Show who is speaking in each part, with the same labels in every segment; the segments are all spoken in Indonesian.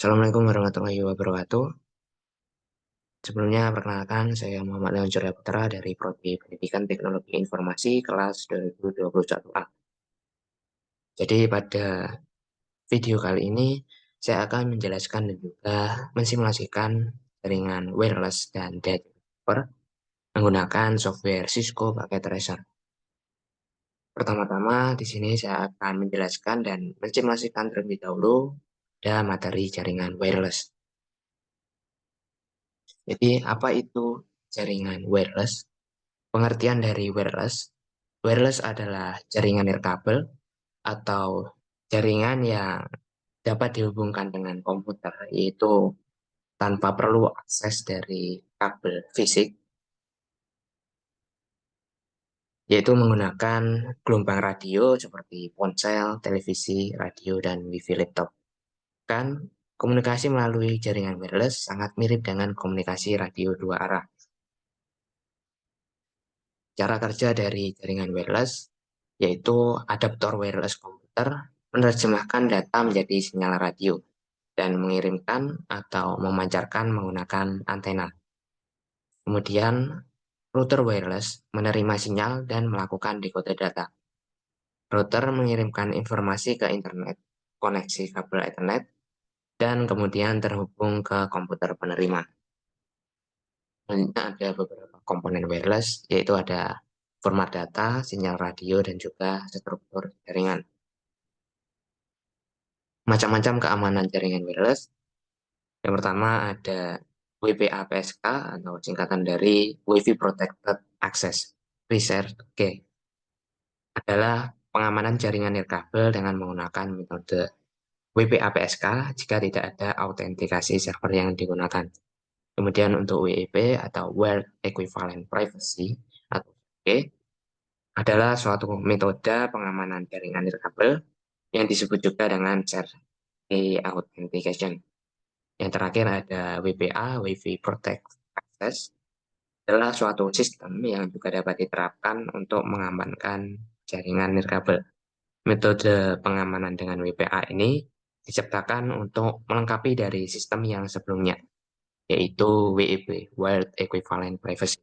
Speaker 1: Assalamualaikum warahmatullahi wabarakatuh. Sebelumnya, perkenalkan, saya Muhammad Leon Surya Putra dari Prodi Pendidikan Teknologi Informasi kelas 2021A. Jadi, pada video kali ini, saya akan menjelaskan dan juga mensimulasikan jaringan wireless dan data transfer menggunakan software Cisco Packet Tracer. Pertama-tama, di sini saya akan menjelaskan dan mensimulasikan terlebih dahulu pada materi jaringan wireless. Jadi, apa itu jaringan wireless? Pengertian dari wireless, wireless adalah jaringan nirkabel atau jaringan yang dapat dihubungkan dengan komputer, yaitu tanpa perlu akses dari kabel fisik, yaitu menggunakan gelombang radio seperti ponsel, televisi, radio, dan wifi laptop. Kan komunikasi melalui jaringan wireless sangat mirip dengan komunikasi radio dua arah. Cara kerja dari jaringan wireless yaitu adaptor wireless komputer menerjemahkan data menjadi sinyal radio dan mengirimkan atau memancarkan menggunakan antena. Kemudian, router wireless menerima sinyal dan melakukan dekode data. Router mengirimkan informasi ke internet, koneksi kabel Ethernet, dan kemudian terhubung ke komputer penerima. Selanjutnya ada beberapa komponen wireless, yaitu ada format data, sinyal radio, dan juga struktur jaringan. Macam-macam keamanan jaringan wireless. Yang pertama ada WPA-PSK atau singkatan dari Wi-Fi Protected Access. Research adalah pengamanan jaringan nirkabel dengan menggunakan metode WPA-PSK jika tidak ada autentikasi server yang digunakan. Kemudian untuk WEP atau Word Equivalent Privacy atau WEP adalah suatu metode pengamanan jaringan nirkabel yang disebut juga dengan Share Authentication. Yang terakhir ada WPA, Wi-Fi Protect Access, adalah suatu sistem yang juga dapat diterapkan untuk mengamankan jaringan nirkabel. Metode pengamanan dengan WPA ini diciptakan untuk melengkapi dari sistem yang sebelumnya, yaitu WEP, Word Equivalent Privacy.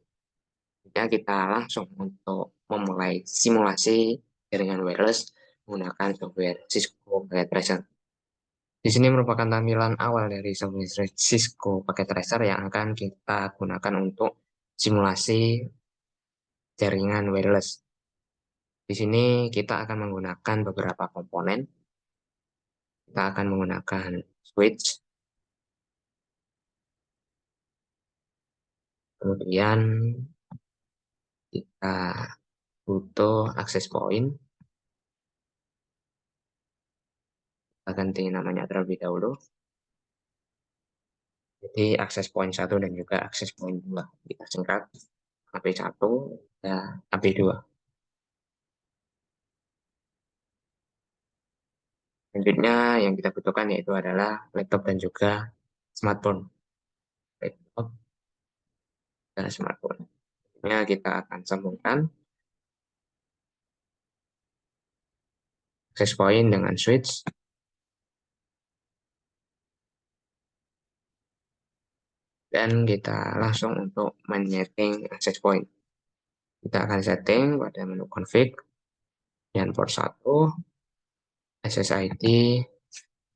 Speaker 1: Jadi kita langsung untuk memulai simulasi jaringan wireless menggunakan software Cisco Packet Tracer. Di sini merupakan tampilan awal dari software Cisco Packet Tracer yang akan kita gunakan untuk simulasi jaringan wireless. Di sini kita akan menggunakan beberapa komponen. Kita akan menggunakan switch, kemudian kita butuh access point. Kita ganti namanya terlebih dahulu. Jadi access point 1 dan juga access point 2. Kita singkat AP1 dan AP2. Selanjutnya yang kita butuhkan yaitu adalah laptop dan juga smartphone. Laptop dan smartphone. Selanjutnya kita akan sambungkan access point dengan switch. Dan kita langsung untuk men-setting access point. Kita akan setting pada menu config dan port 1, SSID,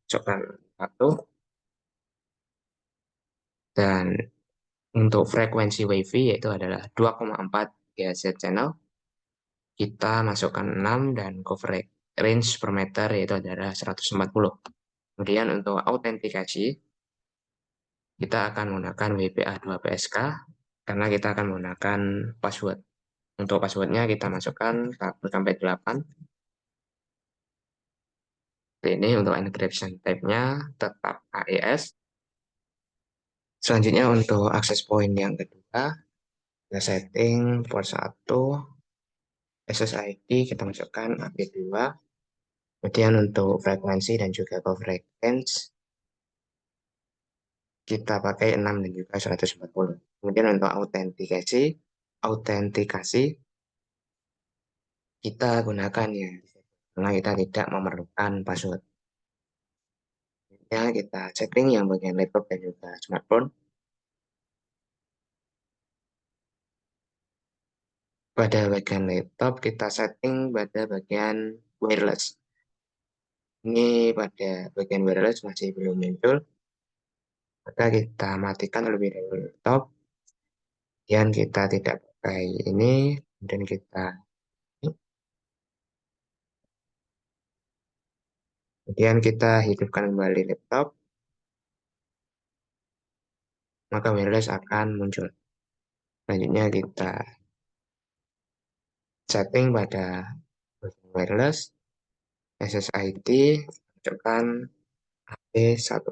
Speaker 1: masukkan 1, dan untuk frekuensi WiFi yaitu adalah 2,4 GHz channel, kita masukkan 6 dan coverage range per meter yaitu adalah 140. Kemudian untuk autentikasi, kita akan menggunakan WPA2PSK karena kita akan menggunakan password. Untuk passwordnya kita masukkan 1-8. Ini untuk encryption type-nya tetap AES. Selanjutnya untuk access point yang kedua, kita setting port 1, SSID kita masukkan AP2. Kemudian untuk frekuensi dan juga coverage range, kita pakai 6 dan juga 140. Kemudian untuk autentikasi kita gunakan ya, karena kita tidak memerlukan password. Ya, kita setting yang bagian laptop dan juga smartphone. Pada bagian laptop, kita setting pada bagian wireless. Ini pada bagian wireless masih belum muncul, maka kita matikan terlebih dahulu laptop. Kemudian kita tidak pakai ini, kemudian kita hidupkan kembali laptop, maka wireless akan muncul. Selanjutnya kita setting pada wireless, SSID, masukkan HP1.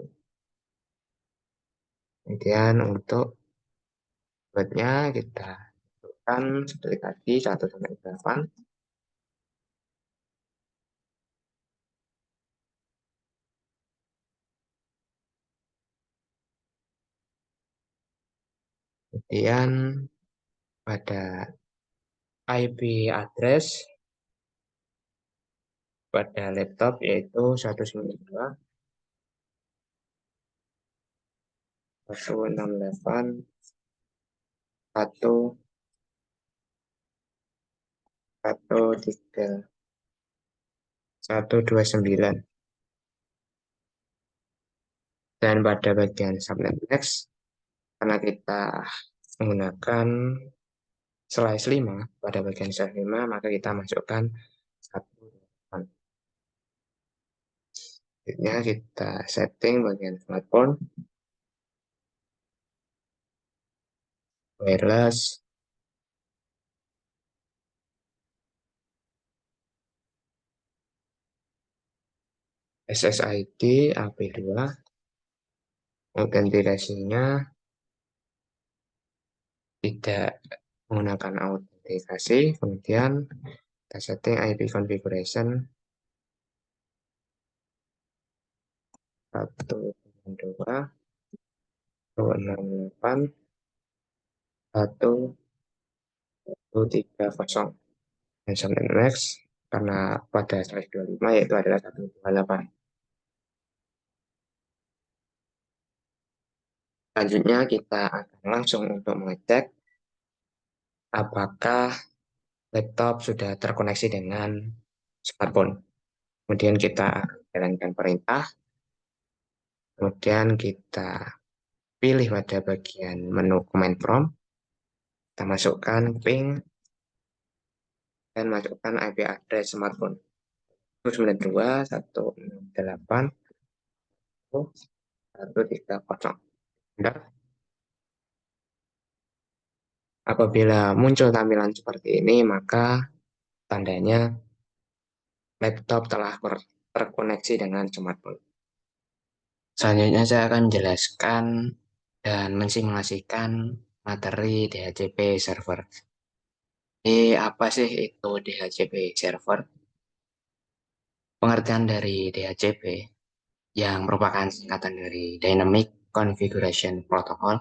Speaker 1: Kemudian untuk buatnya kita masukkan seperti tadi 1 sampai 8. Kemudian pada IP address pada laptop yaitu 192.168.1.3.129. Dan pada bagian subnet next, karena kita menggunakan slice 5, pada bagian slice 5 maka kita masukkan 1. Selanjutnya kita setting bagian smartphone, wireless, SSID AP2, autentikasinya tidak menggunakan autentikasi, kemudian kita setting IP configuration 192.168.1.3.0 dan subnet next karena pada slide 25 yaitu adalah 128. Selanjutnya kita akan langsung untuk mengecek apakah laptop sudah terkoneksi dengan smartphone. Kemudian kita akan jalankan perintah, kemudian kita pilih pada bagian menu command prompt, kita masukkan ping dan masukkan IP address smartphone 192.168.1.3.0. Apabila muncul tampilan seperti ini, maka tandanya laptop telah terkoneksi dengan smartphone. Selanjutnya saya akan menjelaskan dan mensimulasikan materi DHCP server. Apa sih itu DHCP server? Pengertian dari DHCP yang merupakan singkatan dari Dynamic Configuration Protocol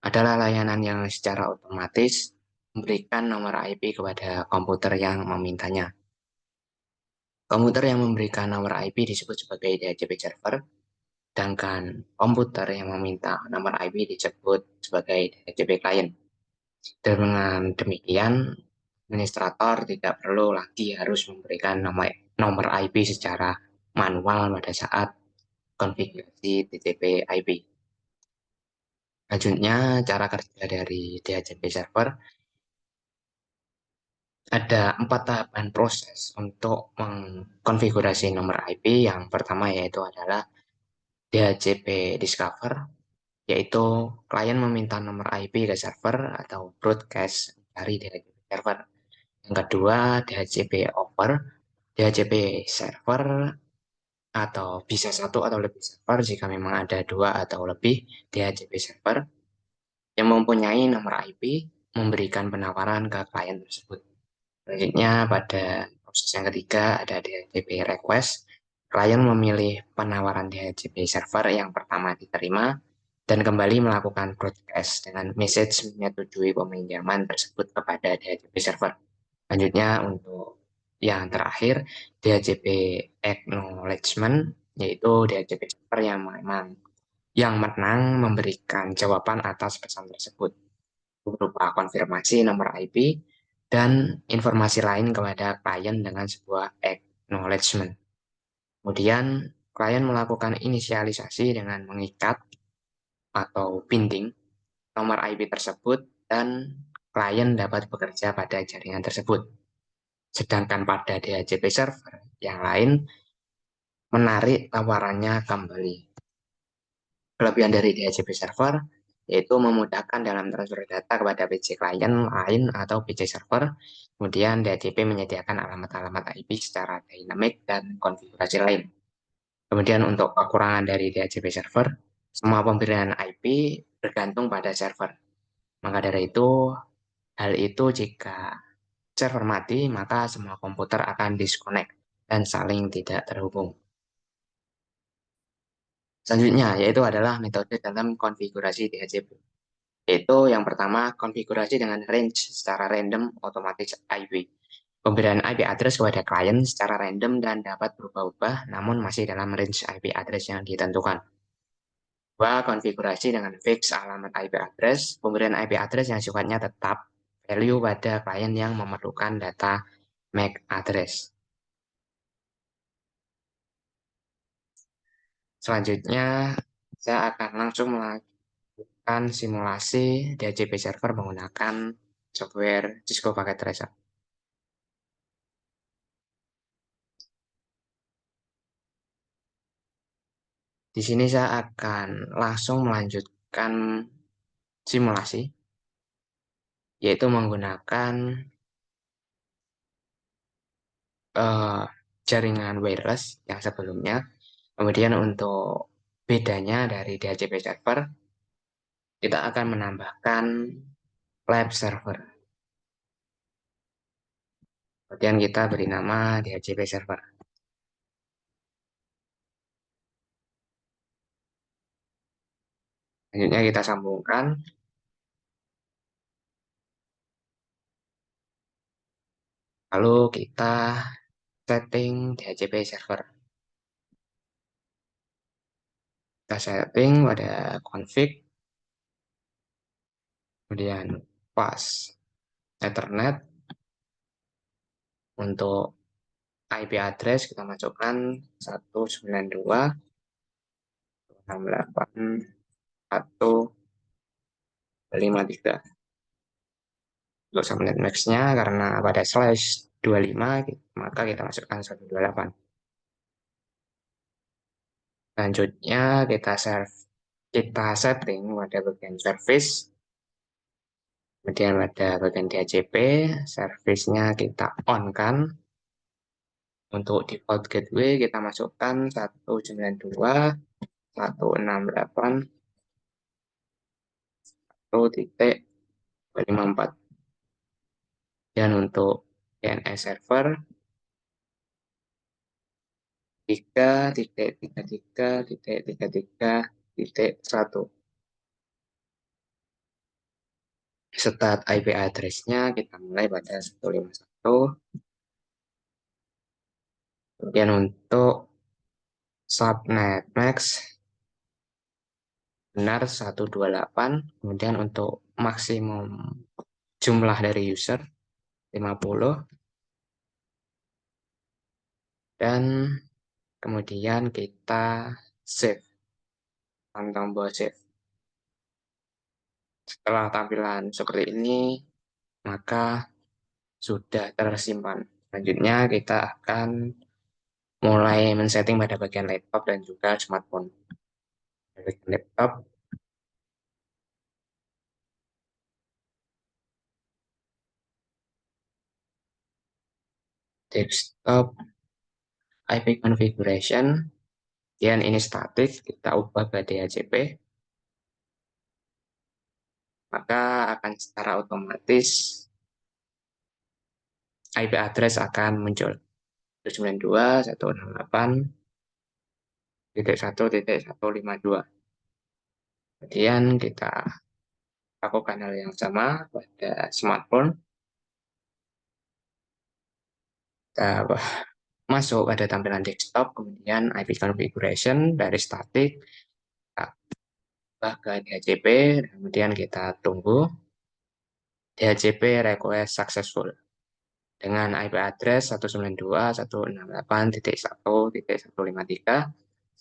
Speaker 1: adalah layanan yang secara otomatis memberikan nomor IP kepada komputer yang memintanya. Komputer yang memberikan nomor IP disebut sebagai DHCP server, sedangkan komputer yang meminta nomor IP disebut sebagai DHCP client. Dengan demikian, administrator tidak perlu lagi harus memberikan nomor IP secara manual pada saat konfigurasi TCP IP. Selanjutnya, cara kerja dari DHCP server ada 4 tahapan proses untuk mengkonfigurasi nomor IP. Yang pertama yaitu adalah DHCP discover, yaitu klien meminta nomor IP ke server atau broadcast dari DHCP server. Yang kedua, DHCP over, DHCP server atau bisa satu atau lebih server jika memang ada 2 atau lebih DHCP server yang mempunyai nomor IP memberikan penawaran ke klien tersebut. Selanjutnya pada proses yang ketiga ada DHCP request. Klien memilih penawaran DHCP server yang pertama diterima dan kembali melakukan broadcast dengan message menyetujui peminjaman tersebut kepada DHCP server. Selanjutnya untuk yang terakhir DHCP acknowledgement yaitu DHCP server yang menang memberikan jawaban atas pesan tersebut berupa konfirmasi nomor IP dan informasi lain kepada klien dengan sebuah acknowledgement. Kemudian klien melakukan inisialisasi dengan mengikat atau binding nomor IP tersebut dan klien dapat bekerja pada jaringan tersebut. Sedangkan pada DHCP server yang lain menarik tawarannya kembali. Kelebihan dari DHCP server yaitu memudahkan dalam transfer data kepada PC klien lain atau PC server. Kemudian DHCP menyediakan alamat-alamat IP secara dinamik dan konfigurasi lain. Kemudian untuk kekurangan dari DHCP server, semua pemberian IP bergantung pada server. Maka dari itu, hal itu jika server mati, maka semua komputer akan disconnect dan saling tidak terhubung. Selanjutnya, yaitu adalah metode dalam konfigurasi DHCP. Yaitu yang pertama, konfigurasi dengan range secara random otomatis IP. Pemberian IP address kepada klien secara random dan dapat berubah-ubah, namun masih dalam range IP address yang ditentukan. Dua, konfigurasi dengan fix alamat IP address. Pemberian IP address yang sifatnya tetap, value pada klien yang memerlukan data MAC address. Selanjutnya, saya akan langsung melakukan simulasi DHCP server menggunakan software Cisco Packet Tracer. Di sini saya akan langsung melanjutkan simulasi, yaitu menggunakan uh, jaringan wireless yang sebelumnya. Kemudian untuk bedanya dari DHCP server, kita akan menambahkan lab server. Kemudian kita beri nama DHCP server. Selanjutnya kita sambungkan. Lalu kita setting DHCP server. Kita setting pada config, kemudian pas Ethernet. Untuk IP address kita masukkan 192.168.153. Untuk subnet max-nya karena pada slash 25 maka kita masukkan 128. Selanjutnya kita setting pada bagian service. Kemudian pada bagian DHCP, service-nya kita on kan. Untuk default gateway kita masukkan 192.168.1.54. Dan untuk DNS server 3.33.33.1. Start IP address-nya kita mulai pada 151. Kemudian untuk subnet max benar 128. Kemudian untuk maksimum jumlah dari user 50. Dan kemudian kita save. Tombol save. Setelah tampilan seperti ini, maka sudah tersimpan. Selanjutnya kita akan mulai men-setting pada bagian laptop dan juga smartphone. Bagian laptop, desktop, IP configuration, dan ini static, kita ubah ke DHCP, maka akan secara otomatis IP address akan muncul 192.168.1.152. Kemudian kita lakukan hal yang sama pada smartphone. Kita masuk pada tampilan desktop, kemudian IP configuration dari static, kita ubah ke DHCP, kemudian kita tunggu DHCP request successful dengan IP address 192.168.1.153,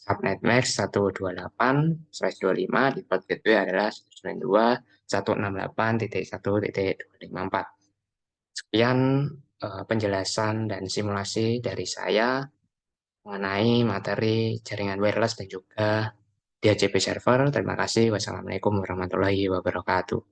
Speaker 1: subnet max 128/25, default gateway adalah 192.168.1.254. Sekian penjelasan dan simulasi dari saya mengenai materi jaringan wireless dan juga DHCP server. Terima kasih. Wassalamualaikum warahmatullahi wabarakatuh.